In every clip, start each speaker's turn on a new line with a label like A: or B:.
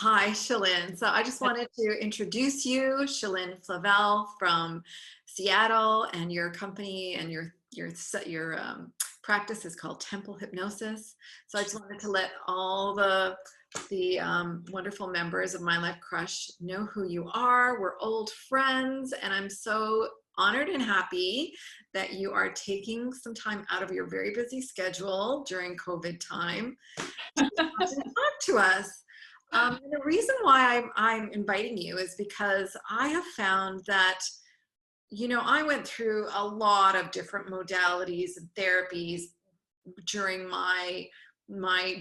A: Hi, Shalynn. So I just wanted to introduce you, Shalynn Flavell from Seattle, and your company and your practice is called Temple Hypnosis. So I just wanted to let all the wonderful members of My Life Crush know who you are. We're old friends, and I'm so honored and happy that you are taking some time out of your very busy schedule during COVID time to talk to us. And the reason why I'm inviting you is because I have found that, I went through a lot of different modalities and therapies during my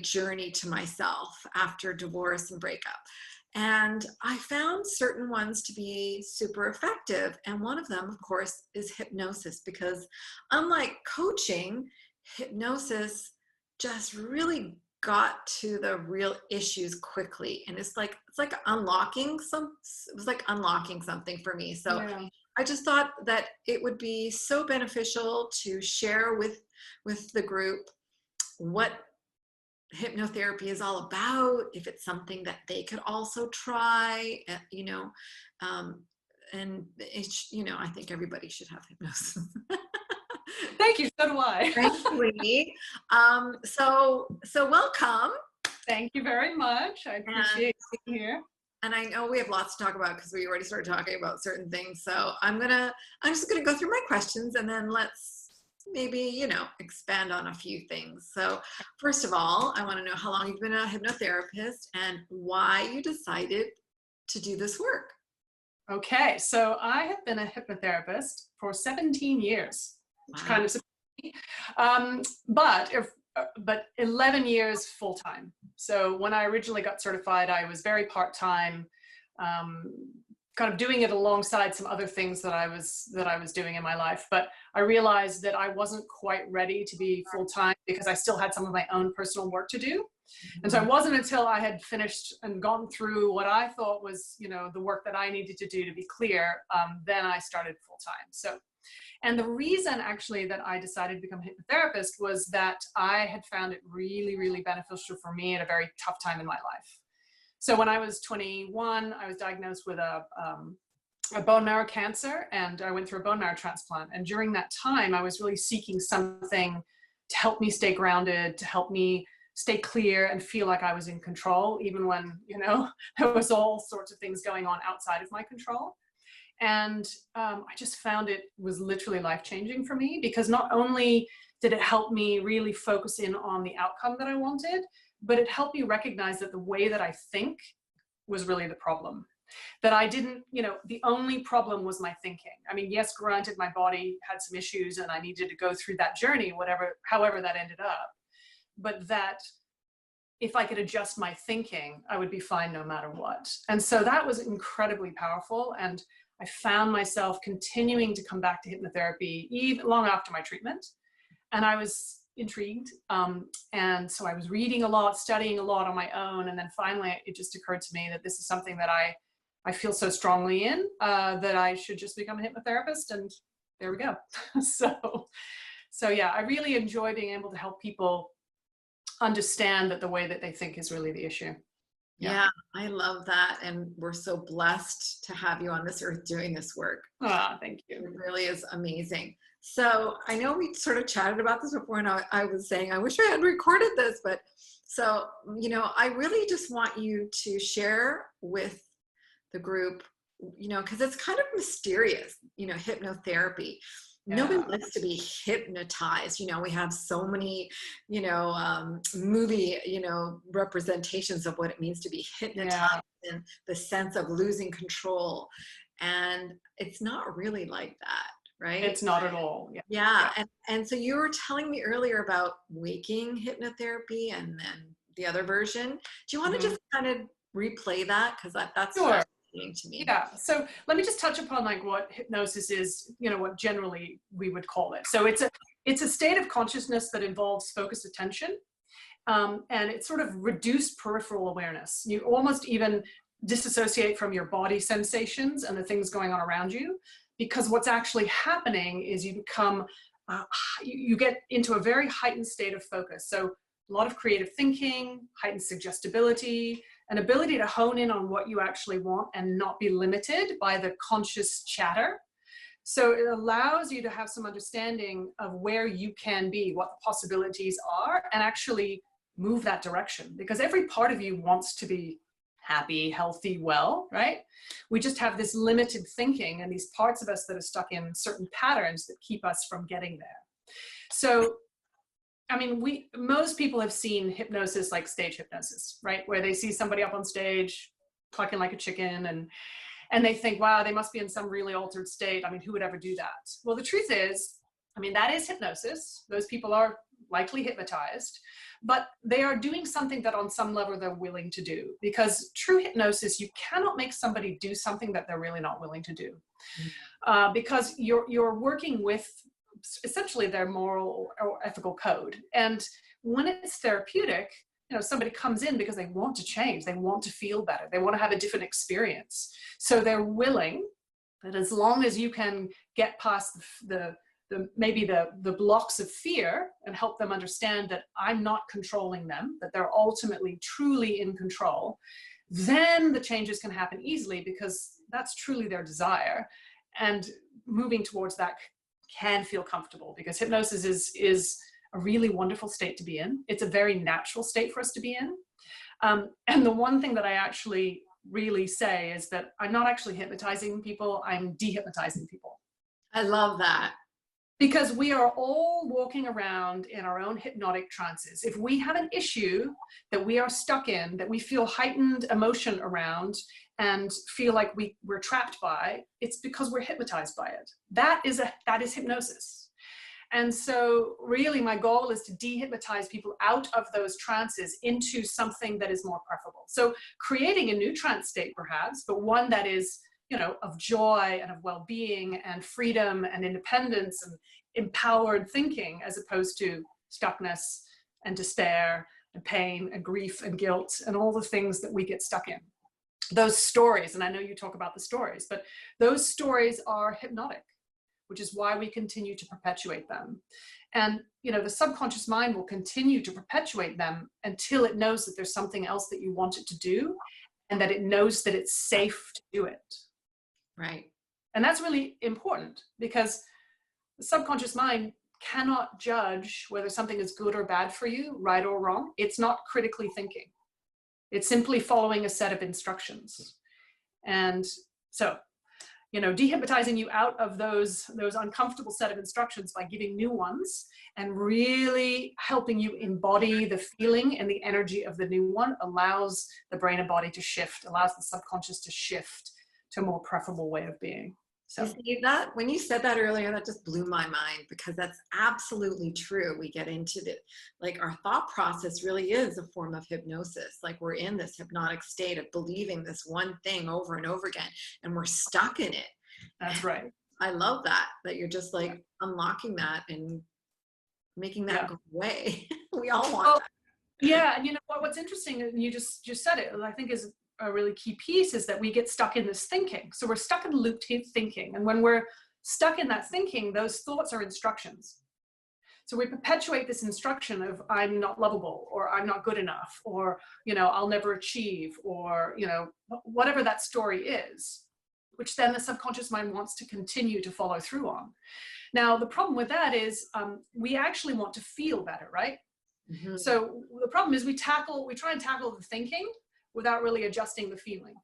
A: journey to myself after divorce and breakup. And I found certain ones to be super effective. And one of them, of course, is hypnosis, because unlike coaching, hypnosis just really got to the real issues quickly. And it was like unlocking something for me. So yeah. I just thought that it would be so beneficial to share with the group what hypnotherapy is all about, if it's something that they could also try, and it's, I think everybody should have hypnosis.
B: Thank you. So do I.
A: Thankfully. So welcome.
B: Thank you very much. I appreciate being here.
A: And I know we have lots to talk about because we already started talking about certain things. So I'm just gonna go through my questions, and then let's maybe, expand on a few things. So first of all, I want to know how long you've been a hypnotherapist and why you decided to do this work.
B: Okay, so I have been a hypnotherapist for 17 years. Which kind of surprised me. But 11 years full-time. So when I originally got certified, I was very part-time, kind of doing it alongside some other things that I was doing in my life. But I realized that I wasn't quite ready to be full-time because I still had some of my own personal work to do. And so it wasn't until I had finished and gone through what I thought was, the work that I needed to do to be clear, then I started full-time. And the reason actually that I decided to become a hypnotherapist was that I had found it really, really beneficial for me at a very tough time in my life. So when I was 21, I was diagnosed with a bone marrow cancer, and I went through a bone marrow transplant. And during that time, I was really seeking something to help me stay grounded, to help me stay clear and feel like I was in control, even when, there was all sorts of things going on outside of my control. And I just found it was literally life-changing for me, because not only did it help me really focus in on the outcome that I wanted, but it helped me recognize that the way that I think was really the problem. That I didn't, the only problem was my thinking. I mean, yes, granted, my body had some issues and I needed to go through that journey, however that ended up. But that if I could adjust my thinking, I would be fine no matter what. And so that was incredibly powerful. And I found myself continuing to come back to hypnotherapy even long after my treatment. And I was intrigued. And so I was reading a lot, studying a lot on my own. And then finally, it just occurred to me that this is something that I feel so strongly in, that I should just become a hypnotherapist. And there we go. So yeah, I really enjoy being able to help people understand that the way that they think is really the issue.
A: Yeah, I love that. And we're so blessed to have you on this earth doing this work.
B: Thank you.
A: It really is amazing. So I know we sort of chatted about this before, and I was saying, I wish I had recorded this, but so, I really just want you to share with the group, because it's kind of mysterious, hypnotherapy. Yeah. Nobody likes to be hypnotized. We have so many, movie, representations of what it means to be hypnotized, and the sense of losing control. And it's not really like that, right?
B: It's not at all.
A: Yeah. And so you were telling me earlier about waking hypnotherapy and then the other version. Do you want to just kind of replay that? Because that's
B: sure.
A: To me.
B: Yeah. So let me just touch upon what hypnosis is, what generally we would call it. So it's a state of consciousness that involves focused attention, and it's sort of reduced peripheral awareness. You almost even disassociate from your body sensations and the things going on around you, because what's actually happening is you become, you get into a very heightened state of focus. So a lot of creative thinking, heightened suggestibility, an ability to hone in on what you actually want and not be limited by the conscious chatter. So it allows you to have some understanding of where you can be, what the possibilities are, and actually move that direction, because every part of you wants to be happy, healthy, well, right? We just have this limited thinking and these parts of us that are stuck in certain patterns that keep us from getting there. So, I mean, most people have seen hypnosis like stage hypnosis, right? Where they see somebody up on stage clucking like a chicken and they think, wow, they must be in some really altered state. I mean, who would ever do that? Well, the truth is, I mean, that is hypnosis. Those people are likely hypnotized, but they are doing something that on some level they're willing to do, because true hypnosis, you cannot make somebody do something that they're really not willing to do. Because you're working with essentially their moral or ethical code. And when it's therapeutic, you know, somebody comes in because they want to change, they want to feel better, they want to have a different experience. So they're willing that as long as you can get past maybe the blocks of fear and help them understand that I'm not controlling them, that they're ultimately truly in control, then the changes can happen easily, because that's truly their desire. And moving towards that can feel comfortable, because hypnosis is a really wonderful state to be in. It's a very natural state for us to be in. And the one thing that I actually really say is that I'm not actually hypnotizing people, I'm dehypnotizing people.
A: I love that.
B: Because we are all walking around in our own hypnotic trances. If we have an issue that we are stuck in, that we feel heightened emotion around and feel like we're trapped by, it's because we're hypnotized by it. That is hypnosis. And so really my goal is to dehypnotize people out of those trances into something that is more preferable. So creating a new trance state perhaps, but one that is, you know, of joy and of well-being and freedom and independence and empowered thinking, as opposed to stuckness and despair and pain and grief and guilt and all the things that we get stuck in. Those stories, and I know you talk about the stories, but those stories are hypnotic, which is why we continue to perpetuate them. And, you know, the subconscious mind will continue to perpetuate them until it knows that there's something else that you want it to do, and that it knows that it's safe to do it.
A: Right.
B: And that's really important, because the subconscious mind cannot judge whether something is good or bad for you, right or wrong. It's not critically thinking. It's simply following a set of instructions. And so, you know, dehypnotizing you out of those uncomfortable set of instructions by giving new ones and really helping you embody the feeling and the energy of the new one allows the brain and body to shift, allows the subconscious to shift to a more preferable way of being. So
A: you see that when you said that earlier, that just blew my mind, because that's absolutely true. We get into it, like our thought process really is a form of hypnosis. Like we're in this hypnotic state of believing this one thing over and over again, and we're stuck in it.
B: that's right.
A: I love that you're just like unlocking that and making that go away. We all want that.
B: Yeah, and you know what's interesting, and you just said it, I think is a really key piece, is that we get stuck in this thinking. So we're stuck in looped thinking. And when we're stuck in that thinking, those thoughts are instructions. So we perpetuate this instruction of I'm not lovable, or I'm not good enough, or, you know, I'll never achieve, or, you know, whatever that story is, which then the subconscious mind wants to continue to follow through on. Now, the problem with that is we actually want to feel better, right? Mm-hmm. So the problem is we try and tackle the thinking without really adjusting the feeling.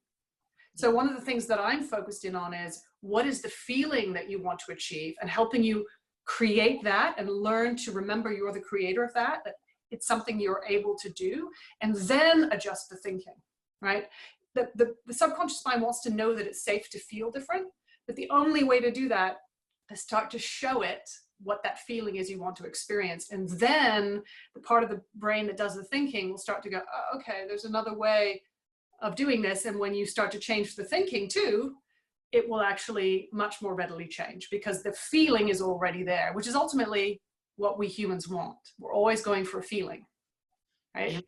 B: So one of the things that I'm focused in on is what is the feeling that you want to achieve, and helping you create that and learn to remember you're the creator of that it's something you're able to do, and then adjust the thinking, right? The subconscious mind wants to know that it's safe to feel different, but the only way to do that is start to show it what that feeling is you want to experience. And then the part of the brain that does the thinking will start to go, oh, okay, there's another way of doing this. And when you start to change the thinking too, it will actually much more readily change, because the feeling is already there, which is ultimately what we humans want. We're always going for a feeling, right?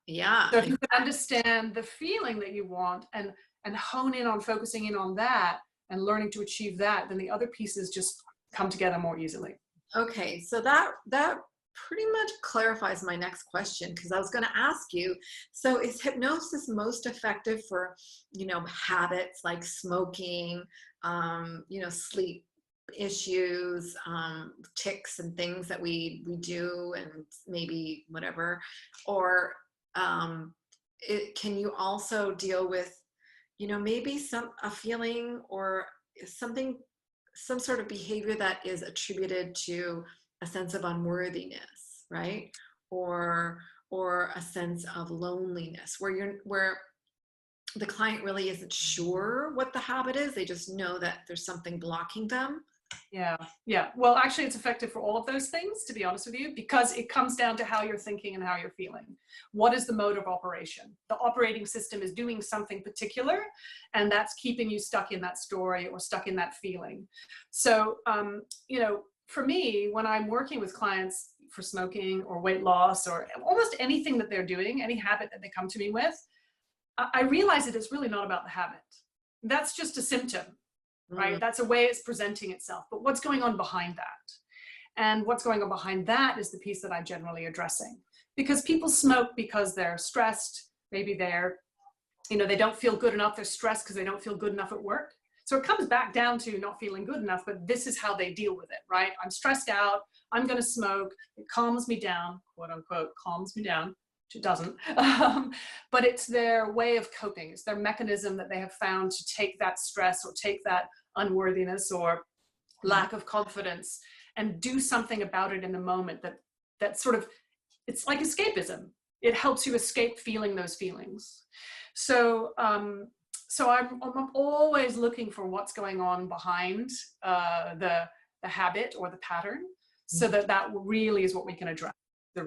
A: Yeah.
B: So if you can understand the feeling that you want and hone in on focusing in on that and learning to achieve that, then the other pieces just come together more easily.
A: Okay, so that pretty much clarifies my next question, because I was going to ask you, so is hypnosis most effective for, habits like smoking, sleep issues, tics and things that we do, and maybe whatever, or can you also deal with, maybe a feeling or something, some sort of behavior that is attributed to a sense of unworthiness, right? Or a sense of loneliness, where the client really isn't sure what the habit is. They just know that there's something blocking them.
B: Yeah. Yeah. Well, actually, it's effective for all of those things, to be honest with you, because it comes down to how you're thinking and how you're feeling. What is the mode of operation? The operating system is doing something particular, and that's keeping you stuck in that story or stuck in that feeling. So, for me, when I'm working with clients for smoking or weight loss or almost anything that they're doing, any habit that they come to me with, I realize that it's really not about the habit. That's just a symptom. Right? That's a way it's presenting itself. But what's going on behind that? And what's going on behind that is the piece that I'm generally addressing. Because people smoke because they're stressed. Maybe they don't feel good enough. They're stressed because they don't feel good enough at work. So it comes back down to not feeling good enough, but this is how they deal with it, right? I'm stressed out. I'm going to smoke. It calms me down, quote unquote, calms me down. It doesn't, but it's their way of coping. It's their mechanism that they have found to take that stress or take that unworthiness or lack of confidence and do something about it in the moment. That sort of, it's like escapism. It helps you escape feeling those feelings. So I'm always looking for what's going on behind the habit or the pattern, so that really is what we can address. The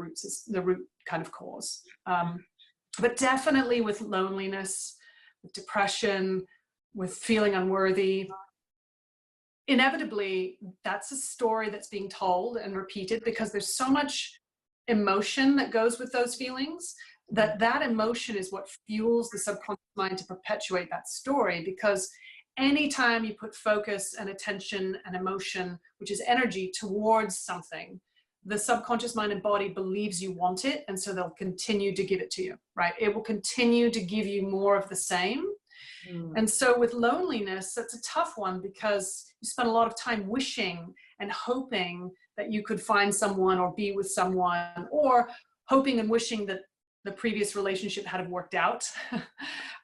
B: root kind of cause. But definitely with loneliness, with depression, with feeling unworthy, inevitably that's a story that's being told and repeated, because there's so much emotion that goes with those feelings, that emotion is what fuels the subconscious mind to perpetuate that story. Because anytime you put focus and attention and emotion, which is energy, towards something, the subconscious mind and body believes you want it, and so they'll continue to give it to you, right? It will continue to give you more of the same. And so with loneliness, that's a tough one, because you spend a lot of time wishing and hoping that you could find someone or be with someone, or hoping and wishing that the previous relationship had worked out.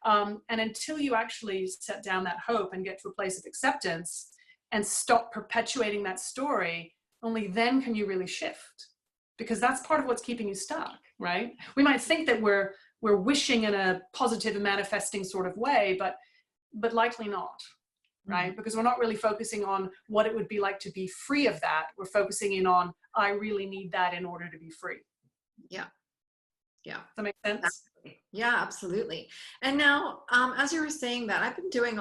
B: And until you actually set down that hope and get to a place of acceptance and stop perpetuating that story, only then can you really shift, because that's part of what's keeping you stuck, right? We might think that we're wishing in a positive and manifesting sort of way, but likely not, right? Because we're not really focusing on what it would be like to be free of that. We're focusing in on, I really need that in order to be free.
A: Yeah.
B: Does that make sense?
A: Yeah, absolutely. And now, as you were saying that, I've been doing,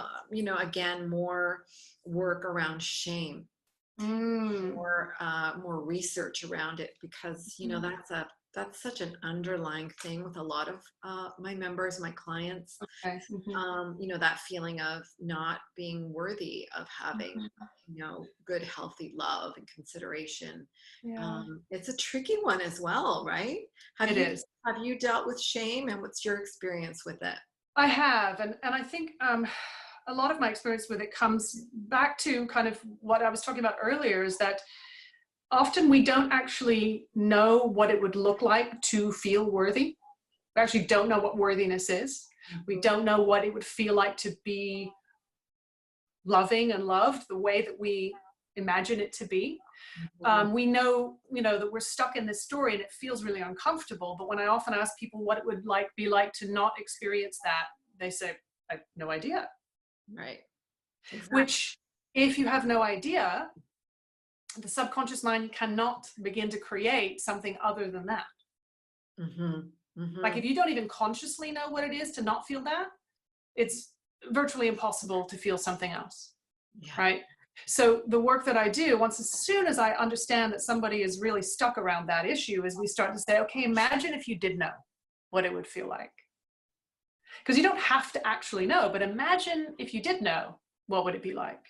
A: again, more work around shame. More research around it, because that's such an underlying thing with a lot of my members, my clients.
B: Okay.
A: That feeling of not being worthy of having good, healthy love and consideration. It's a tricky one as well, right? Have you dealt with shame, and what's your experience with it?
B: I have, and I think a lot of my experience with it comes back to kind of what I was talking about earlier, is that often we don't actually know what it would look like to feel worthy. We actually don't know what worthiness is. We don't know what it would feel like to be loving and loved the way that we imagine it to be. We know, that we're stuck in this story and it feels really uncomfortable. But when I often ask people what it would be like to not experience that, they say, I have no idea.
A: Right. Exactly.
B: Which, if you have no idea, the subconscious mind cannot begin to create something other than that. Like if you don't even consciously know what it is to not feel that, it's virtually impossible to feel something else. Right? So the work that I do, as soon as I understand that somebody is really stuck around that issue, is we start to say, okay, imagine if you did know what it would feel like. Because you don't have to actually know, but imagine if you did know, what would it be like?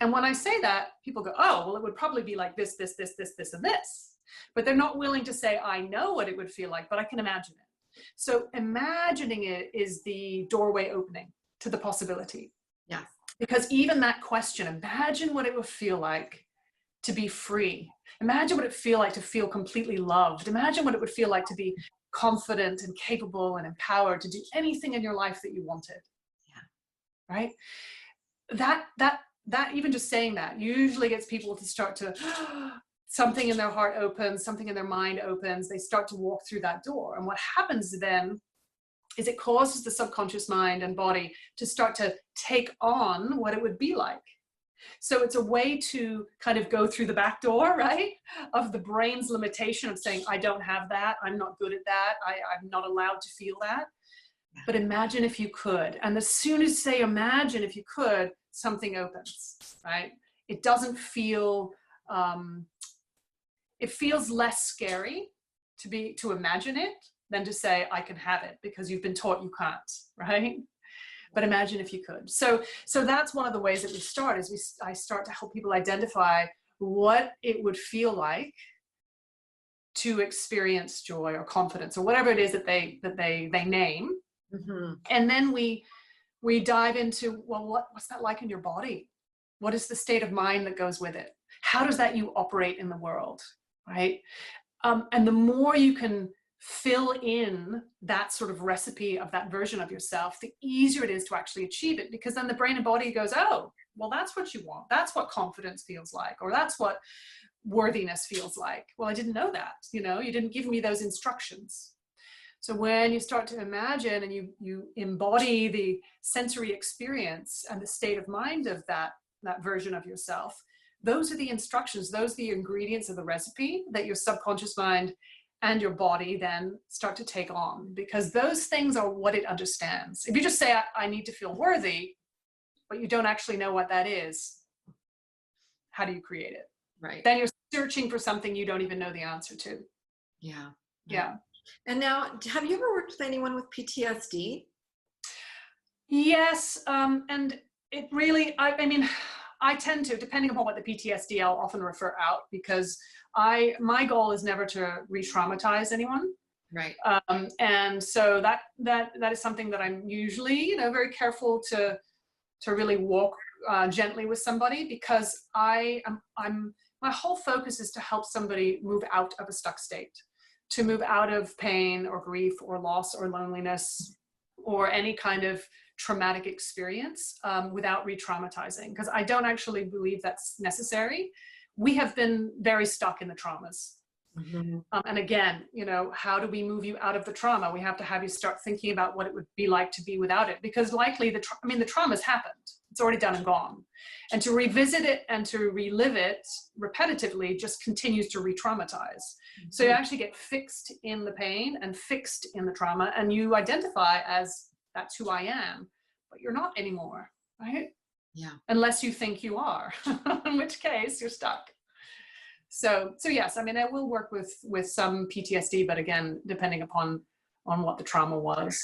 B: And when I say that, people go, oh, well, it would probably be like this, this, this, this, this, and this. but they're not willing to say, I know what it would feel like, but I can imagine it. So imagining it is the doorway opening to the possibility.
A: Yeah.
B: Because even that question, imagine what it would feel like to be free. Imagine what it would feel like to feel completely loved. Imagine what it would feel like to be confident and capable and empowered to do anything in your life that you wanted. Yeah. Right? That even just saying that usually gets people to start to, something in their heart opens, something in their mind opens, they start to walk through that door. And what happens then is it causes the subconscious mind and body to start to take on what it would be like. So it's a way to kind of go through the back door, right, of the brain's limitation of saying, I don't have that, I'm not good at that, I'm not allowed to feel that. But imagine if you could. And as soon as you say imagine if you could, something opens, right? It doesn't feel, it feels less scary to imagine it than to say I can have it, because you've been taught you can't, right? But imagine if you could. So that's one of the ways that we start, is I start to help people identify what it would feel like to experience joy or confidence or whatever it is that they name. Mm-hmm. And then we dive into, well, what's that like in your body? What is the state of mind that goes with it? How does that you operate in the world, right? And the more you can fill in that sort of recipe of that version of yourself, the easier it is to actually achieve it, because then the brain and body goes, oh, well, that's what you want. That's what confidence feels like, or that's what worthiness feels like. Well, I didn't know that, you didn't give me those instructions. So when you start to imagine and you embody the sensory experience and the state of mind of that version of yourself, those are the instructions, those are the ingredients of the recipe that your subconscious mind and your body then start to take on, because those things are what it understands. If you just say, I need to feel worthy, but you don't actually know what that is, how do you create it?
A: Right.
B: Then you're searching for something you don't even know the answer to.
A: Yeah.
B: Yeah.
A: And now, have you ever worked with anyone with PTSD?
B: Yes. And it really, I mean, I tend to, depending upon what the PTSD, I'll often refer out, because my goal is never to re-traumatize anyone.
A: Right.
B: And so that is something that I'm usually, very careful to really walk gently with somebody, because my whole focus is to help somebody move out of a stuck state, to move out of pain or grief or loss or loneliness or any kind of traumatic experience without re-traumatizing, because I don't actually believe that's necessary. We have been very stuck in the traumas. Mm-hmm. And again, how do we move you out of the trauma? We have to have you start thinking about what it would be like to be without it, because likely the trauma's happened. It's already done and gone. And to revisit it and to relive it repetitively just continues to re-traumatize. Mm-hmm. So you actually get fixed in the pain and fixed in the trauma, and you identify as, that's who I am, but you're not anymore, right? Yeah. Unless you think you are, in which case you're stuck. So yes, I will work with some PTSD, but again, depending upon what the trauma was.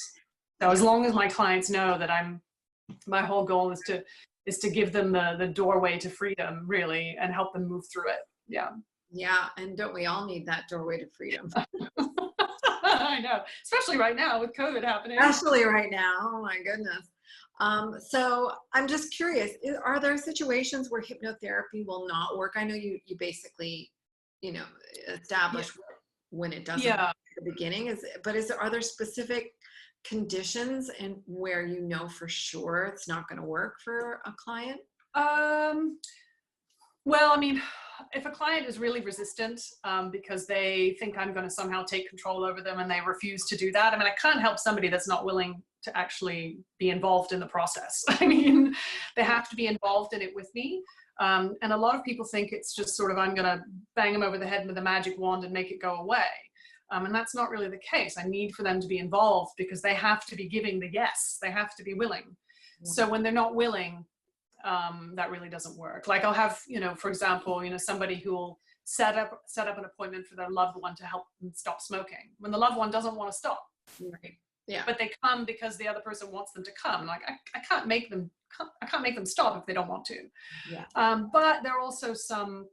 B: So as long as my clients know that my whole goal is to give them the doorway to freedom, really, and help them move through it. Yeah. Yeah.
A: And don't we all need that doorway to freedom?
B: I know, especially right now with COVID happening.
A: Especially right now. Oh my goodness. So I'm just curious, are there situations where hypnotherapy will not work? I know you basically, establish when it doesn't work at the beginning, are there specific conditions and where for sure it's not going to work for a client?
B: Well, if a client is really resistant because they think I'm going to somehow take control over them and they refuse to do that, I can't help somebody that's not willing to actually be involved in the process. They have to be involved in it with me. And a lot of people think it's just sort of, I'm going to bang them over the head with a magic wand and make it go away. And that's not really the case. I need for them to be involved, because they have to be giving the yes. They have to be willing. Mm-hmm. So when they're not willing, that really doesn't work. Like I'll have, for example, somebody who will set up an appointment for their loved one to help them stop smoking when the loved one doesn't want to stop. Right. Yeah. But they come because the other person wants them to come. Like I can't make them stop if they don't want to. Yeah. But there are also some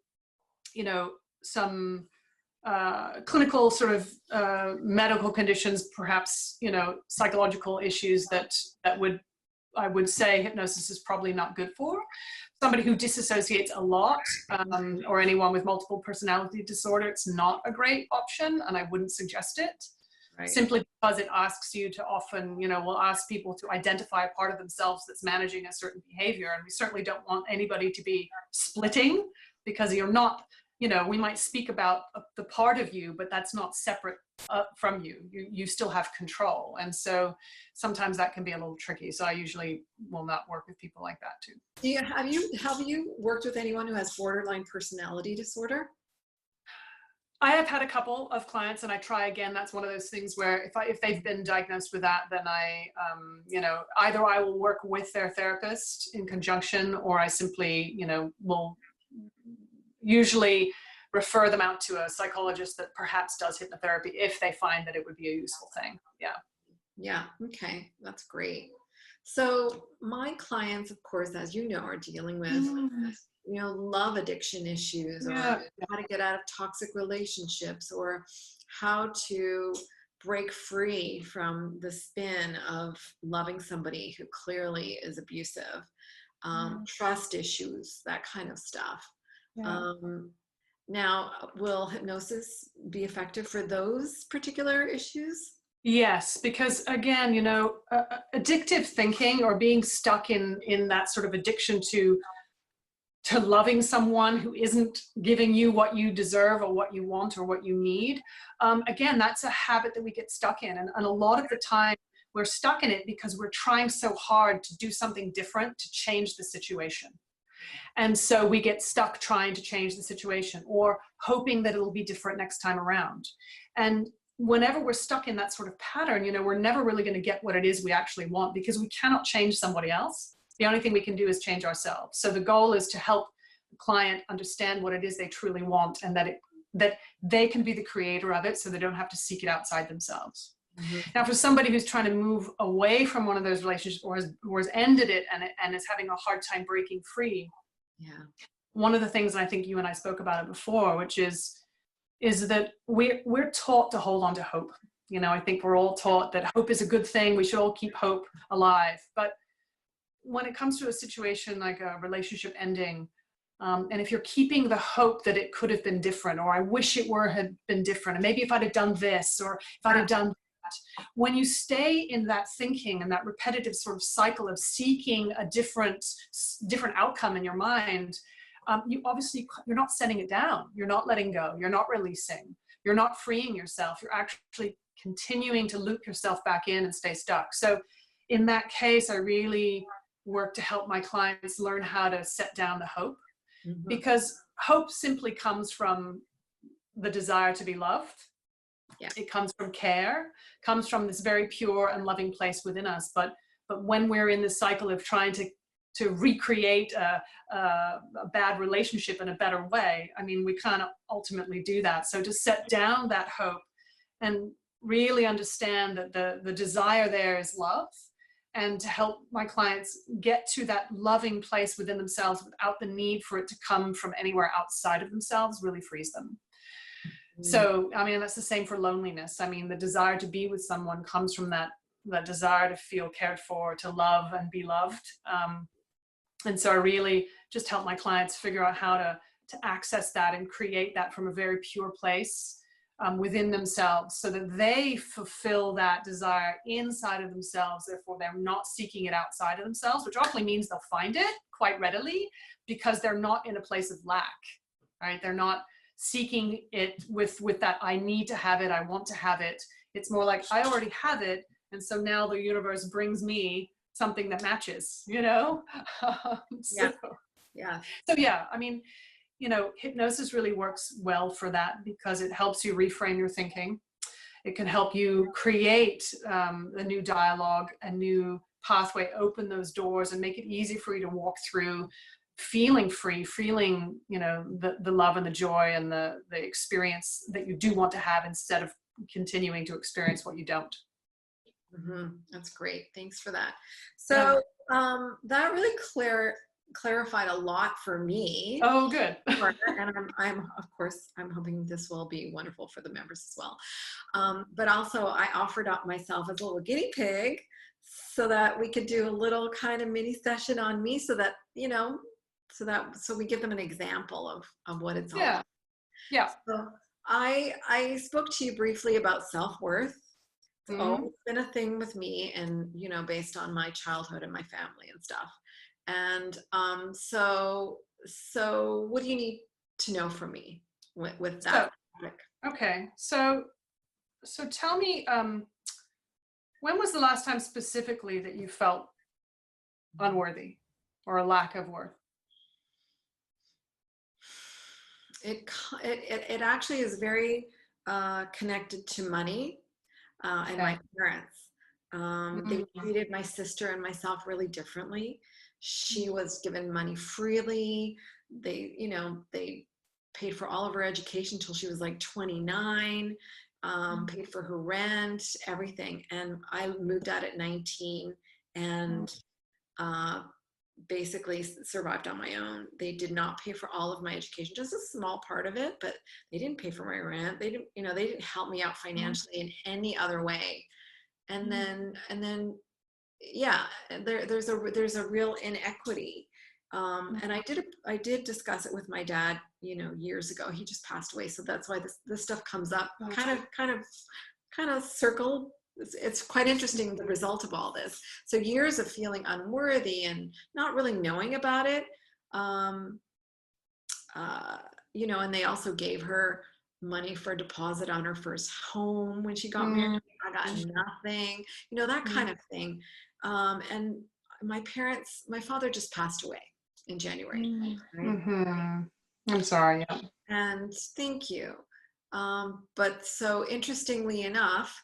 B: clinical sort of medical conditions, perhaps, you know, psychological issues that I would say hypnosis is probably not good for. Somebody who disassociates a lot, or anyone with multiple personality disorder, it's not a great option, and I wouldn't suggest it. Right. Simply because it asks you to often, you know, we'll ask people to identify a part of themselves that's managing a certain behavior, and we certainly don't want anybody to be splitting, because you're not, you know, we might speak about the part of you, but that's not separate from you. You still have control. And so sometimes that can be a little tricky. So I usually will not work with people like that too.
A: Have you worked with anyone who has borderline personality disorder?
B: I have had a couple of clients, and I try again. That's one of those things where if they've been diagnosed with that, then I, you know, either I will work with their therapist in conjunction, or I simply, you know, will usually refer them out to a psychologist that perhaps does hypnotherapy if they find that it would be a useful thing. Yeah.
A: Yeah. Okay. That's great. So my clients, of course, as you know, are dealing with, you know, love addiction issues, or how to get out of toxic relationships, or how to break free from the spin of loving somebody who clearly is abusive, trust issues, that kind of stuff. Yeah. Now, will hypnosis be effective for those particular issues?
B: Yes, because again, you know, addictive thinking, or being stuck in that sort of addiction to loving someone who isn't giving you what you deserve, or what you want, or what you need. Again, that's a habit that we get stuck in. And a lot of the time we're stuck in it because we're trying so hard to do something different to change the situation. And so we get stuck trying to change the situation, or hoping that it'll be different next time around. And whenever we're stuck in that sort of pattern, you know, we're never really going to get what it is we actually want, because we cannot change somebody else. The only thing we can do is change ourselves. So the goal is to help the client understand what it is they truly want, and that they can be the creator of it, so they don't have to seek it outside themselves. Now, for somebody who's trying to move away from one of those relationships, or has ended it and is having a hard time breaking free, one of the things, I think you and I spoke about it before, which is that we're taught to hold on to hope. You know, I think we're all taught that hope is a good thing. We should all keep hope alive. But when it comes to a situation like a relationship ending, and if you're keeping the hope that it could have been different, or I wish it had been different, and maybe if I'd have done this, or if I'd have done that, when you stay in that thinking and that repetitive sort of cycle of seeking a different outcome in your mind, you're not setting it down. You're not letting go. You're not releasing. You're not freeing yourself. You're actually continuing to loop yourself back in and stay stuck. So in that case, I really work to help my clients learn how to set down the hope, because hope simply comes from the desire to be loved. It comes from care, comes from this very pure and loving place within us. But when we're in the cycle of trying to recreate a bad relationship in a better way, I mean, we can't ultimately do that. So to set down that hope and really understand that the desire there is love, and to help my clients get to that loving place within themselves without the need for it to come from anywhere outside of themselves, really frees them. So, I mean, that's the same for loneliness. I mean, the desire to be with someone comes from that desire to feel cared for, to love and be loved. And so I really just help my clients figure out how to access that and create that from a very pure place within themselves, so that they fulfill that desire inside of themselves. Therefore, they're not seeking it outside of themselves, which often means they'll find it quite readily, because they're not in a place of lack, right? They're not seeking it with that I need to have it, I want to have it. It's more like, I already have it, and so now the universe brings me something that matches, you know? So yeah, I mean, you know, hypnosis really works well for that, because it helps you reframe your thinking. It can help you create a new dialogue, a new pathway, open those doors, and make it easy for you to walk through feeling free, feeling, you know, the love and the joy and the experience that you do want to have, instead of continuing to experience what you don't.
A: That's great. Thanks for that. So that really clarified a lot for me.
B: Oh, good.
A: And I'm of course, I'm hoping this will be wonderful for the members as well. But also I offered up myself as a little guinea pig so that we could do a little kind of mini session on me so that, so we give them an example of what it's all
B: Yeah.
A: about.
B: Yeah.
A: So I spoke to you briefly about self-worth. It's always been a thing with me, and based on my childhood and my family and stuff. And so what do you need to know from me with that topic?
B: Okay. So tell me, when was the last time specifically that you felt unworthy or a lack of worth?
A: It actually is very connected to money and my parents. They treated my sister and myself really differently. She was given money freely. They paid for all of her education till she was like 29, paid for her rent, everything. And I moved out at 19 and basically survived on my own. They did not pay for all of my education, just a small part of it, but they didn't pay for my rent. They didn't help me out financially in any other way. And then yeah, there's a real inequity. And I did discuss it with my dad, years ago. He just passed away, so that's why this stuff comes up, kind of circle. It's quite interesting, the result of all this. So years of feeling unworthy and not really knowing about it. And they also gave her money for a deposit on her first home when she got married. I got nothing, that kind of thing. And my father just passed away in January. Right?
B: I'm sorry. Yeah.
A: And thank you. But so interestingly enough,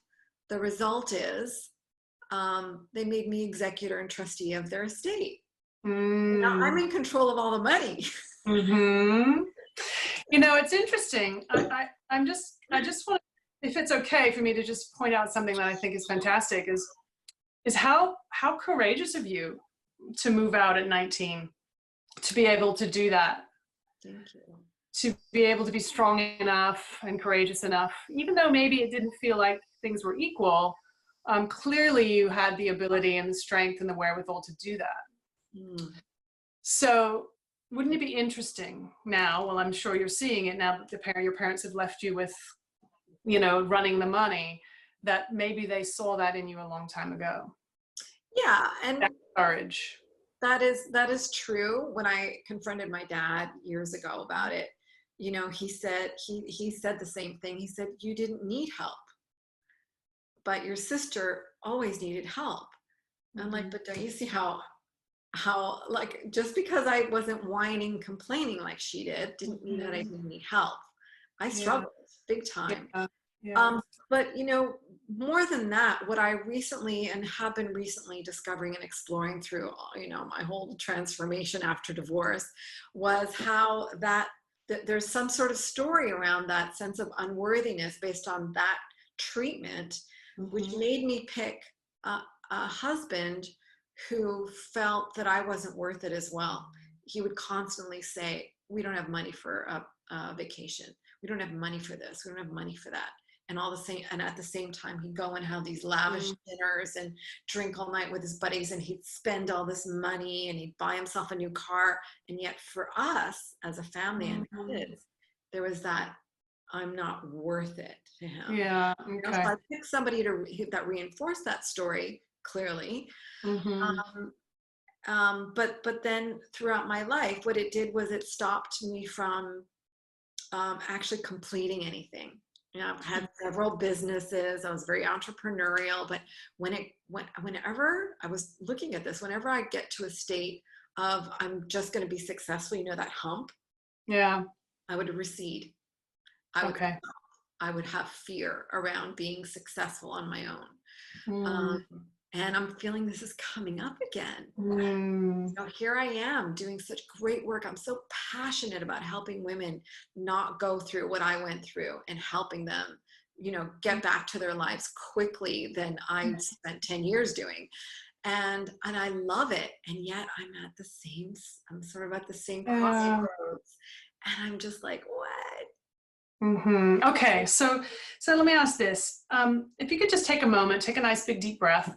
A: the result is they made me executor and trustee of their estate. Now I'm in control of all the money.
B: It's interesting. I just want, if it's okay for me to just point out something that I think is fantastic, is how courageous of you to move out at 19, to be able to do that.
A: Thank you.
B: To be able to be strong enough and courageous enough, even though maybe it didn't feel like things were equal, clearly you had the ability and the strength and the wherewithal to do that. So wouldn't it be interesting now, well, I'm sure you're seeing it now that your parents have left you with, running the money, that maybe they saw that in you a long time ago.
A: Yeah. And
B: that courage.
A: That is true. When I confronted my dad years ago about it, he said the same thing. He said, you didn't need help, but your sister always needed help. I'm like, but don't you see how like, just because I wasn't whining, complaining like she did, didn't mean that I didn't need help. I struggled big time. But more than that, what I recently and have been recently discovering and exploring through, my whole transformation after divorce, was how that there's some sort of story around that sense of unworthiness based on that treatment, which made me pick a husband who felt that I wasn't worth it as well. He would constantly say, we don't have money for a vacation. We don't have money for this. We don't have money for that. And at the same time, he'd go and have these lavish dinners and drink all night with his buddies, and he'd spend all this money and he'd buy himself a new car. And yet for us as a family and kids, there was that I'm not worth it to him.
B: Yeah.
A: So I picked somebody that reinforced that story clearly. But then throughout my life, what it did was it stopped me from actually completing anything. I've had several businesses. I was very entrepreneurial, but whenever I was looking at this, whenever I get to a state of I'm just going to be successful, that hump, I would recede. I would have fear around being successful on my own. And I'm feeling this is coming up again. So here I am doing such great work. I'm so passionate about helping women not go through what I went through and helping them, get back to their lives quickly than I spent 10 years doing. and I love it. And yet I'm sort of at the same
B: Yeah.
A: crossroads. And I'm just like, what?
B: Okay, so let me ask this. If you could just take a moment, take a nice big deep breath,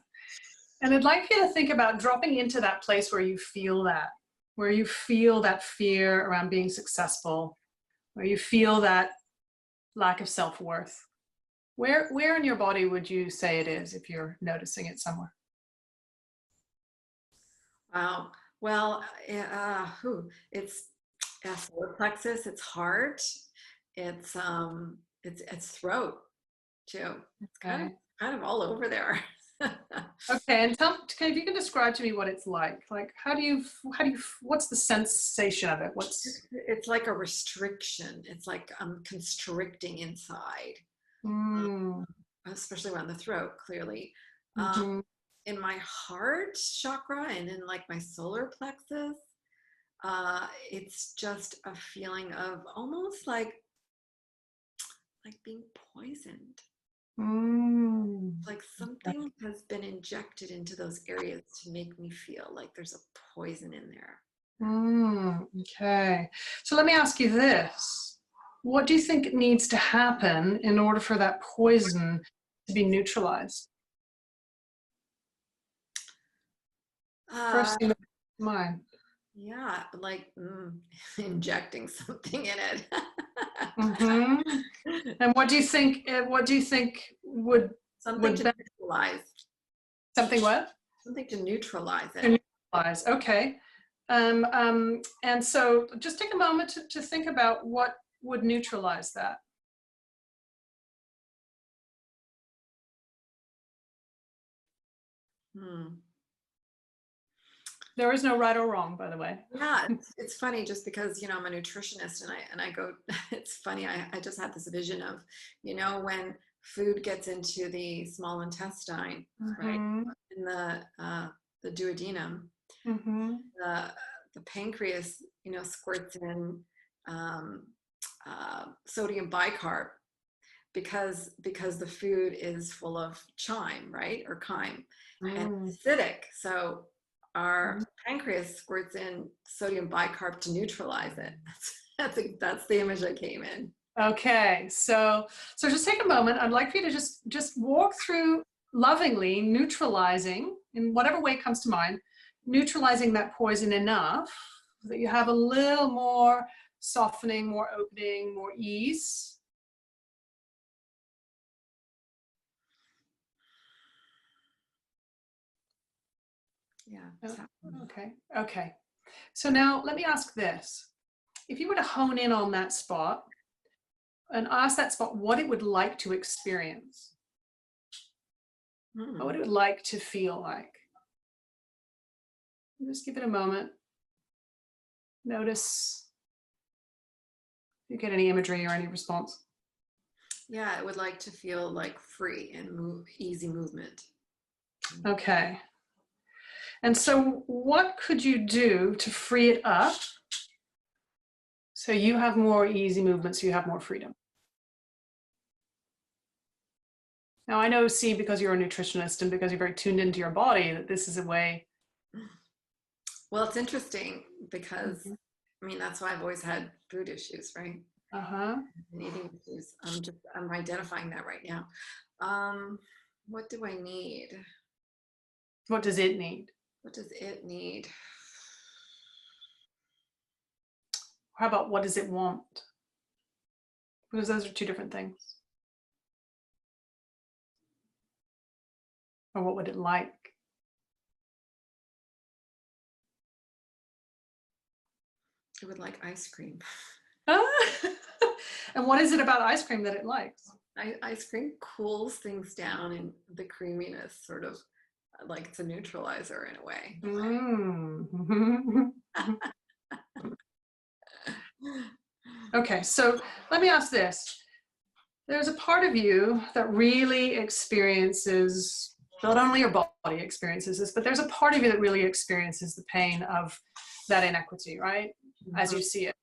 B: and I'd like you to think about dropping into that place where you feel that fear around being successful, where you feel that lack of self-worth. Where in your body would you say it is if you're noticing it somewhere?
A: Wow. Well, it's solar plexus, it's heart, it's throat too. It's
B: Okay.
A: kind of all over there.
B: Okay, and if you can describe to me what it's like how do you, what's the sensation of it?
A: It's like a restriction. It's like I'm constricting inside,
B: Mm,
A: especially around the throat, clearly.
B: mhm,
A: In my heart chakra and in like my solar plexus, it's just a feeling of almost like being poisoned.
B: mm.
A: Like something has been injected into those areas to make me feel like there's a poison in there.
B: Okay. So let me ask you this. What do you think needs to happen in order for that poison to be neutralized?
A: Uh,
B: First thing that comes to mind.
A: yeah, like injecting something in it.
B: Mm-hmm. And what do you think? Would
A: Something to
B: that
A: neutralize.
B: something what?
A: Something to neutralize
B: To
A: it.
B: neutralize. Okay. And so just take a moment to think about what would neutralize that.
A: Hmm.
B: There is no right or wrong, by the way.
A: Yeah, it's funny just because, I'm a nutritionist and I go, it's funny, I just had this vision of, when food gets into the small intestine, right?
B: Mm-hmm.
A: In the duodenum,
B: Mm-hmm.
A: the the pancreas, squirts in um, sodium bicarb because the food is full of chyme, right? Or chyme, and
B: Mm.
A: acidic. So our pancreas squirts in sodium bicarb to neutralize it. That's the image that came in.
B: Okay, so just take a moment. I'd like for you to just walk through lovingly neutralizing in whatever way comes to mind, neutralizing that poison enough that you have a little more softening, more opening, more ease.
A: Yeah.
B: Okay, okay. So now let me ask this. If you were to hone in on that spot and ask that spot what it would like to experience, what would it like to feel like? Just give it a moment. Notice if you get any imagery or any response.
A: Yeah, I would like to feel like free and easy movement.
B: Okay. And so what could you do to free it up so you have more easy movement, so you have more freedom? Now I know, see, because you're a nutritionist and because you're very tuned into your body, that this is a way.
A: Well, it's interesting because that's why I've always had food issues, right?
B: Uh-huh.
A: And eating issues. I'm identifying that right now. What do I need?
B: What does it need?
A: What does it need?
B: How about what does it want? Because those are two different things. Or what would it like?
A: It would like ice cream.
B: And what is it about ice cream that it likes?
A: Ice cream cools things down, and the creaminess sort of like it's a neutralizer in a way.
B: Okay, so let me ask this. There's a part of you that really experiences, not only your body experiences this, but there's a part of you that really experiences the pain of that inequity, right? As you see it.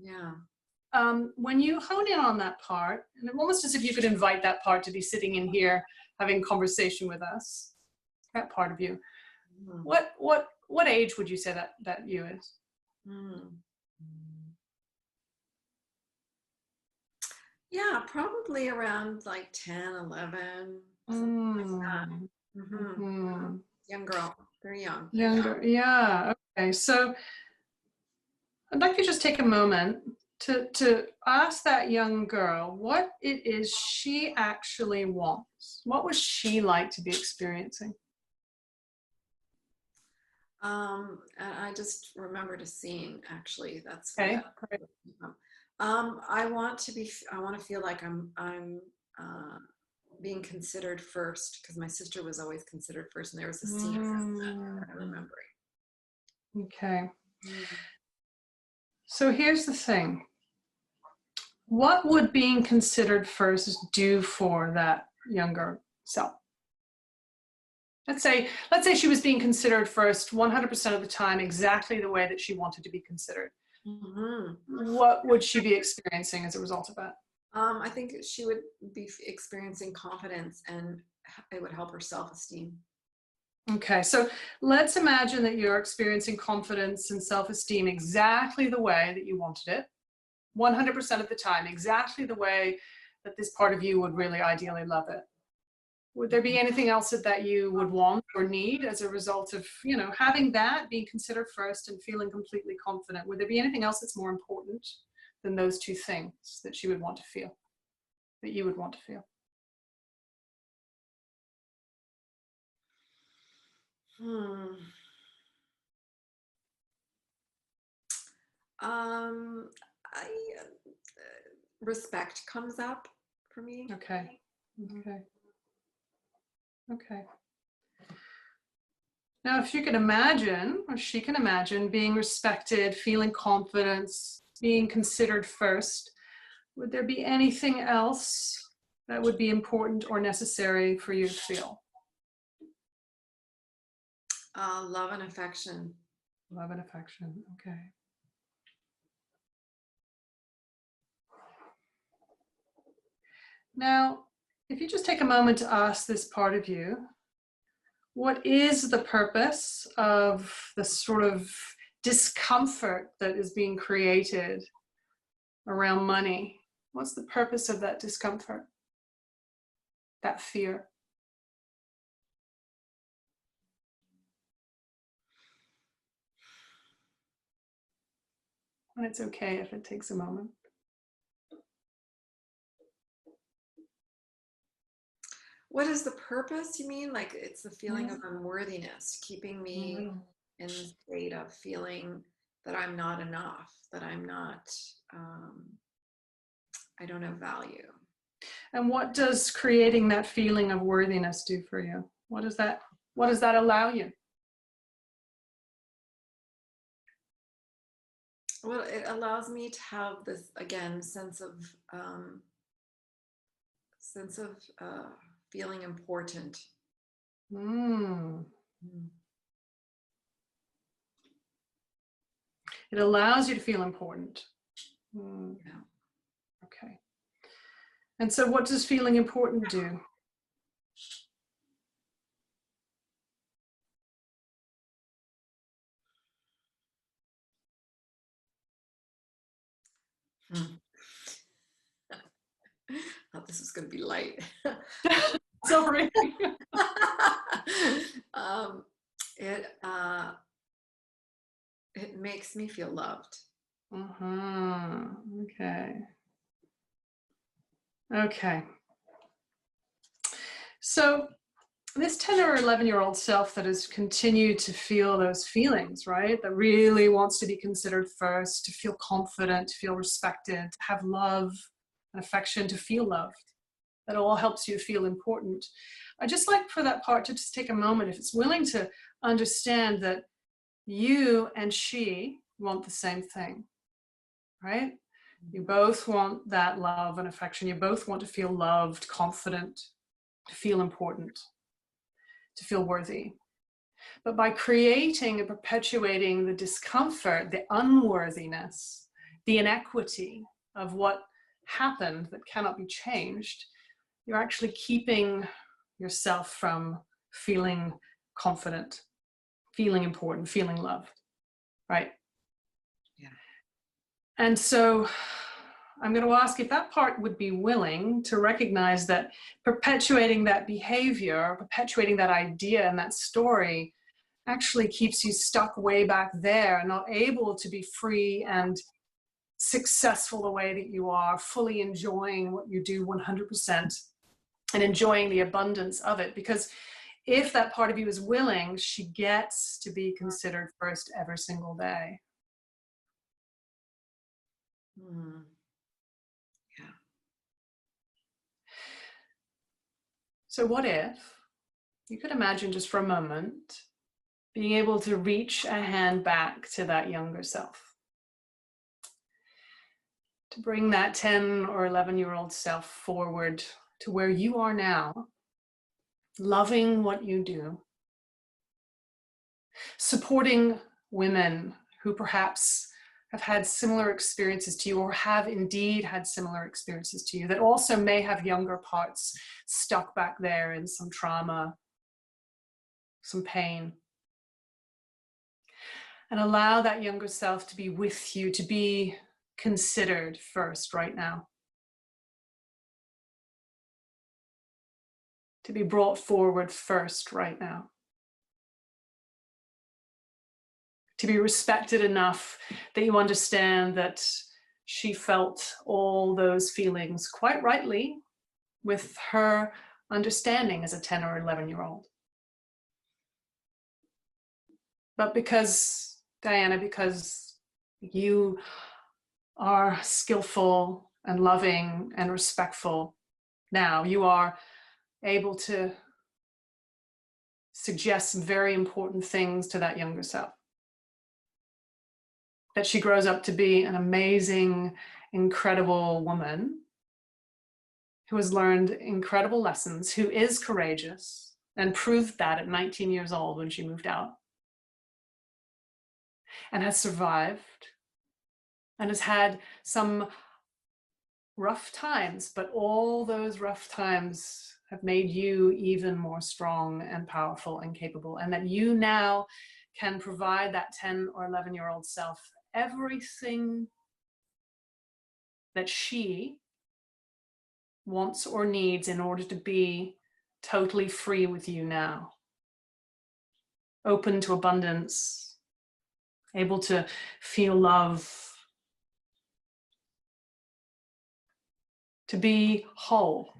A: Yeah.
B: When you hone in on that part, and almost as if you could invite that part to be sitting in here having conversation with us, that part of you,
A: Mm.
B: What age would you say that you is?
A: Mm. Yeah, probably around like 10, 11, something like that. Young girl, very young.
B: Younger, yeah. Okay, so I'd like you to just take a moment to ask that young girl what it is she actually wants. What would she like to be experiencing?
A: And I just remembered a scene, actually, that's where
B: Okay,
A: that
B: great.
A: came from. I want to feel like I'm being considered first, because my sister was always considered first, and there was a scene that I'm remembering.
B: Okay.
A: Mm.
B: So here's the thing. What would being considered first do for that younger self? Let's say she was being considered first 100% of the time, exactly the way that she wanted to be considered.
A: Mm-hmm.
B: What would she be experiencing as a result of that?
A: I think she would be experiencing confidence, and it would help her self-esteem.
B: Okay, so let's imagine that you're experiencing confidence and self-esteem exactly the way that you wanted it, 100% of the time, exactly the way that this part of you would really ideally love it. Would there be anything else that you would want or need as a result of, having that, being considered first and feeling completely confident? Would there be anything else that's more important than those two things that she would want to feel, that you would want to feel?
A: Hmm. Um, respect comes up for me.
B: Okay. Okay. Okay. Now, if you can imagine, or she can imagine, being respected, feeling confidence, being considered first, would there be anything else that would be important or necessary for you to feel?
A: Love and affection.
B: Love and affection. Okay. Now, if you just take a moment to ask this part of you, what is the purpose of the sort of discomfort that is being created around money? What's the purpose of that discomfort, that fear? And it's okay if it takes a moment.
A: What is the purpose, you mean? Like, it's the feeling of unworthiness, keeping me in the state of feeling that I'm not enough, that I'm not, I don't have value.
B: And what does creating that feeling of worthiness do for you? What does that allow you?
A: Well, it allows me to have this, again, sense of feeling important.
B: Mm.
A: Mm.
B: It allows you to feel important. Mm.
A: Yeah.
B: Okay. And so what does feeling important do?
A: Hmm. Thought this was going to be light.
B: Sorry.
A: um, it it makes me feel loved.
B: Okay. Okay. So this 10 or 11-year-old self that has continued to feel those feelings, right? That really wants to be considered first, to feel confident, to feel respected, to have love and affection, to feel loved. That all helps you feel important. I just like for that part to just take a moment, if it's willing to understand that you and she want the same thing, right? You both want that love and affection. You both want to feel loved, confident, to feel important, to feel worthy. But by creating and perpetuating the discomfort, the unworthiness, the inequity of what happened that cannot be changed, you're actually keeping yourself from feeling confident, feeling important, feeling loved, right?
A: Yeah.
B: And so I'm going to ask if that part would be willing to recognize that perpetuating that behavior, perpetuating that idea and that story actually keeps you stuck way back there, not able to be free and successful the way that you are, fully enjoying what you do 100% and enjoying the abundance of it. Because if that part of you is willing, she gets to be considered first every single day.
A: Mm. Yeah.
B: So what if you could imagine just for a moment being able to reach a hand back to that younger self, to bring that 10 or 11-year-old self forward to where you are now, loving what you do, supporting women who perhaps have had similar experiences to you, or have indeed had similar experiences to you, that also may have younger parts stuck back there in some trauma, some pain. And allow that younger self to be with you, to be considered first right now. To be brought forward first right now. To be respected enough that you understand that she felt all those feelings quite rightly with her understanding as a 10 or 11-year-old. But because, Diana, because you are skillful and loving and respectful now, you are able to suggest some very important things to that younger self. That she grows up to be an amazing, incredible woman who has learned incredible lessons, who is courageous, and proved that at 19 years old when she moved out, and has survived, and has had some rough times, but all those rough times have made you even more strong and powerful and capable, and that you now can provide that 10 or 11-year-old self everything that she wants or needs in order to be totally free with you now. Open to abundance, able to feel love, to be whole.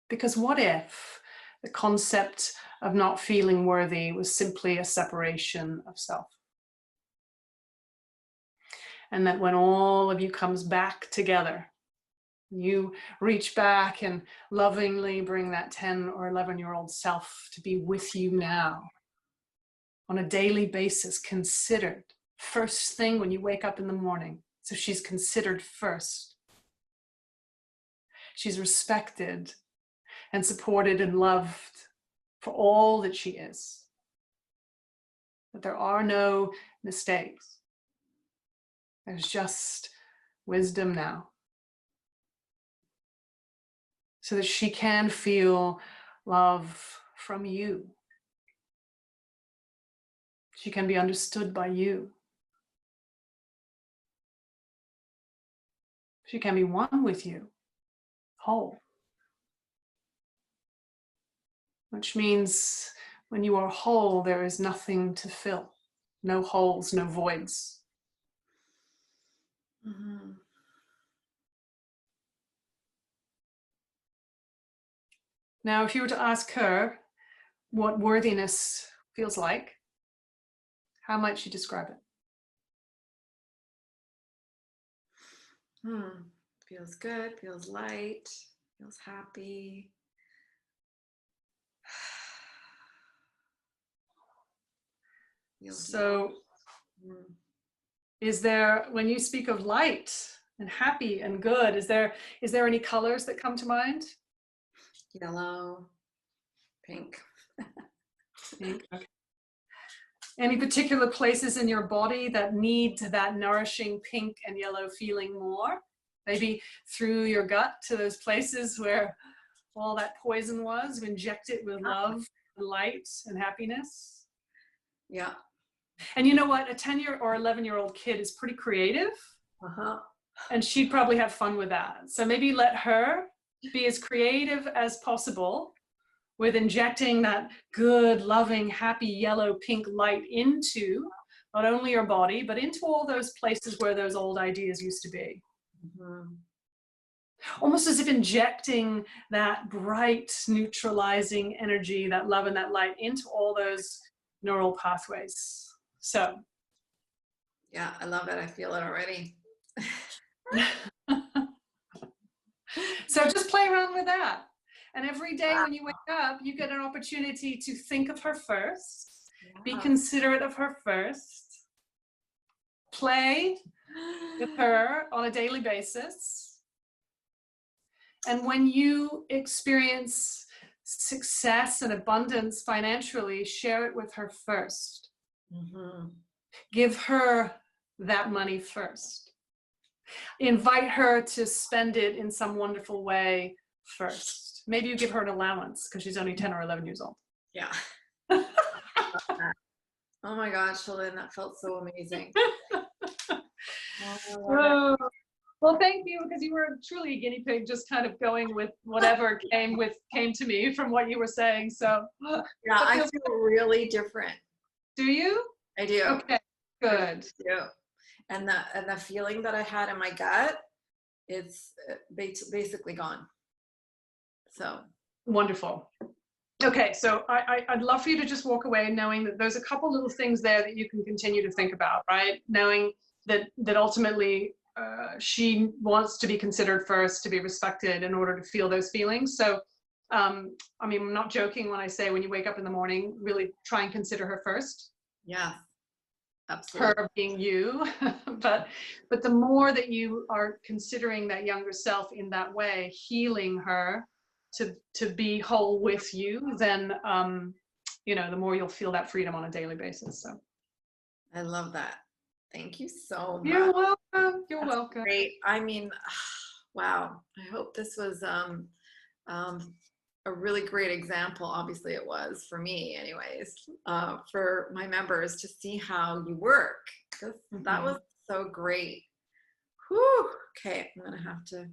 B: Because what if the concept of not feeling worthy was simply a separation of self? And that when all of you comes back together, you reach back and lovingly bring that 10 or 11-year-old self to be with you now on a daily basis, considered first thing when you wake up in the morning. So she's considered first. She's respected and supported and loved for all that she is. That there are no mistakes. There's just wisdom now. So that she can feel love from you. She can be understood by you. She can be one with you, whole. Which means when you are whole, there is nothing to fill. No holes, no voids.
A: Mm-hmm.
B: Now, if you were to ask her what worthiness feels like, how might she describe it?
A: Feels good, feels light, feels happy.
B: So, is there, when you speak of light and happy and good, is there any colors that come to mind?
A: Yellow, pink.
B: Pink, okay. Any particular places in your body that need that nourishing pink and yellow feeling more? Maybe through your gut to those places where all that poison was, inject it with love, light and happiness.
A: Yeah.
B: And you know what? A 10-year or 11-year-old kid is pretty creative.
A: Uh-huh.
B: And she'd probably have fun with that. So maybe let her be as creative as possible with injecting that good, loving, happy, yellow, pink light into not only your body, but into all those places where those old ideas used to be.
A: Mm-hmm.
B: Almost as if injecting that bright, neutralizing energy, that love and that light into all those neural pathways. So.
A: Yeah, I love it. I feel it already.
B: So just play around with that. And every day when you wake up, you get an opportunity to think of her first, be considerate of her first, play with her on a daily basis. And when you experience success and abundance financially, share it with her first.
A: Mm-hmm.
B: Give her that money first. Invite her to spend it in some wonderful way first. Maybe you give her an allowance because she's only 10 or 11 years old.
A: Yeah. Oh my gosh, Shalynn, that felt so amazing.
B: Oh, well, thank you, because you were truly a guinea pig, just kind of going with whatever came to me from what you were saying. So
A: yeah, I feel really different.
B: Do you?
A: I do.
B: Okay, good.
A: Yeah. And the feeling that I had in my gut, it's basically gone. So wonderful.
B: Okay, so I'd love for you to just walk away knowing that there's a couple little things there that you can continue to think about, right? Knowing that ultimately she wants to be considered first, to be respected in order to feel those feelings. So, I mean, I'm not joking when I say when you wake up in the morning, really try and consider her first.
A: Yeah, absolutely.
B: Her being you, but the more that you are considering that younger self in that way, healing her to be whole with you, then you know, the more you'll feel that freedom on a daily basis. So
A: I love that. Thank you so much.
B: You're welcome. You're
A: That's
B: welcome.
A: Great. I mean, wow. I hope this was a really great example. Obviously it was for me anyways, for my members to see how you work. That was so great. Whew. Okay, I'm gonna have to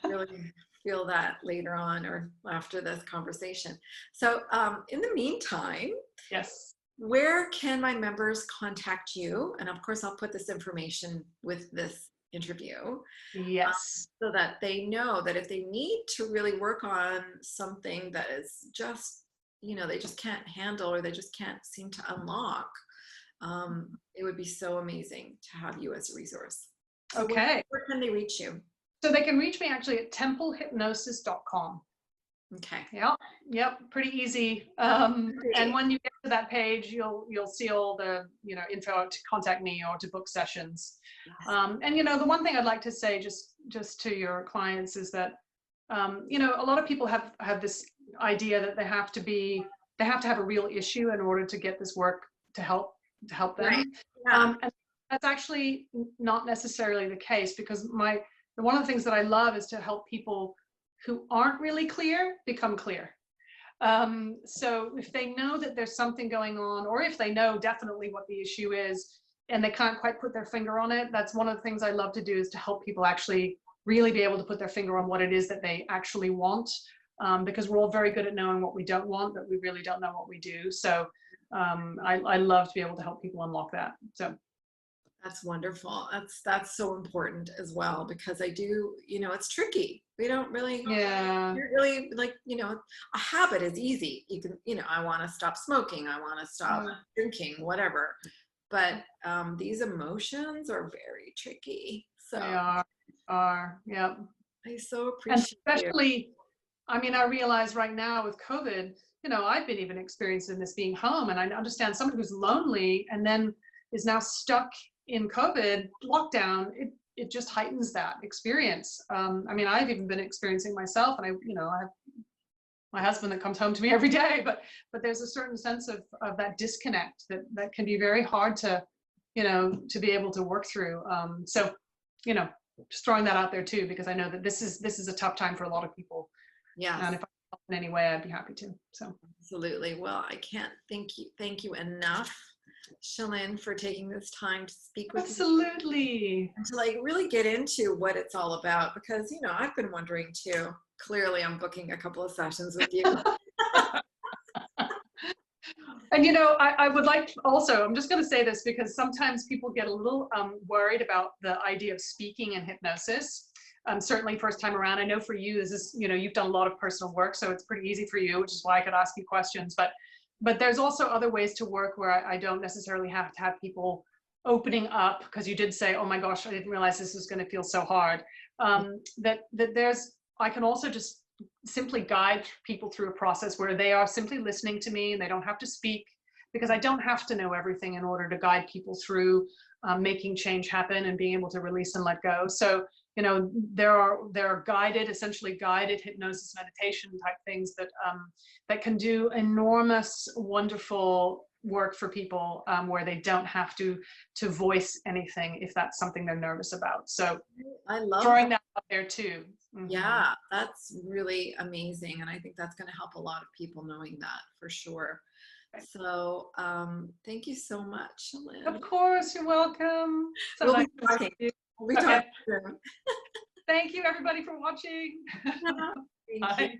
A: really feel that later on or after this conversation. So in the meantime,
B: yes,
A: where can my members contact you? And of course, I'll put this information with this interview.
B: Yes.
A: So that they know that if they need to really work on something that is just, you know, they just can't handle or they just can't seem to unlock, it would be so amazing to have you as a resource. So
B: okay.
A: Where can they reach you?
B: So they can reach me actually at templehypnosis.com.
A: Okay.
B: Yep, pretty easy. And when you get to that page, you'll see all the, you know, info to contact me or to book sessions. Yes. And you know, the one thing I'd like to say just to your clients is that you know, a lot of people have this idea that they have to have a real issue in order to get this work to help them. Right. Yeah. And that's actually not necessarily the case, because one of the things that I love is to help people who aren't really clear become clear. So if they know that there's something going on, or if they know definitely what the issue is and they can't quite put their finger on it, that's one of the things I love to do, is to help people actually really be able to put their finger on what it is that they actually want. Because we're all very good at knowing what we don't want, but we really don't know what we do. So I love to be able to help people unlock that. So
A: that's wonderful. That's so important as well, because I do, you know, it's tricky. We don't really, really, like, you know, a habit is easy. You can, you know, I want to stop smoking. I want to stop drinking, whatever. But these emotions are very tricky. So
B: they are, yeah.
A: I so appreciate
B: and especially, I mean, I realize right now with COVID, you know, I've been even experiencing this being home, and I understand someone who's lonely and then is now stuck in COVID lockdown, it just heightens that experience. I mean, I've even been experiencing myself, and I have my husband that comes home to me every day, but there's a certain sense of that disconnect that can be very hard to, you know, to be able to work through. So, you know, just throwing that out there too, because I know that this is a tough time for a lot of people.
A: Yeah.
B: And if I help in any way, I'd be happy to. So
A: Absolutely. Well, I can't thank you enough, Shalynn, for taking this time to speak with me
B: absolutely.
A: and to like really get into what it's all about, because you know I've been wondering too. Clearly, I'm booking a couple of sessions with you.
B: And you know, I would like also, I'm just going to say this because sometimes people get a little worried about the idea of speaking in hypnosis. Certainly first time around, I know for you, this is, you know, you've done a lot of personal work, so it's pretty easy for you, which is why I could ask you questions. But there's also other ways to work where I don't necessarily have to have people opening up, because you did say, oh my gosh, I didn't realize this was going to feel so hard. I can also just simply guide people through a process where they are simply listening to me and they don't have to speak, because I don't have to know everything in order to guide people through making change happen and being able to release and let go. So, you know, there are guided, essentially guided hypnosis meditation type things that that can do enormous, wonderful work for people, where they don't have to voice anything if that's something they're nervous about. So
A: I love
B: throwing that out there too.
A: Yeah, that's really amazing. And I think that's going to help a lot of people knowing that for sure. So thank you so much, Shalynn.
B: Of course, you're welcome. So
A: We'll
B: nice
A: be talking. We'll be talking soon.
B: Thank you everybody for watching.
A: Thank you.
B: Bye.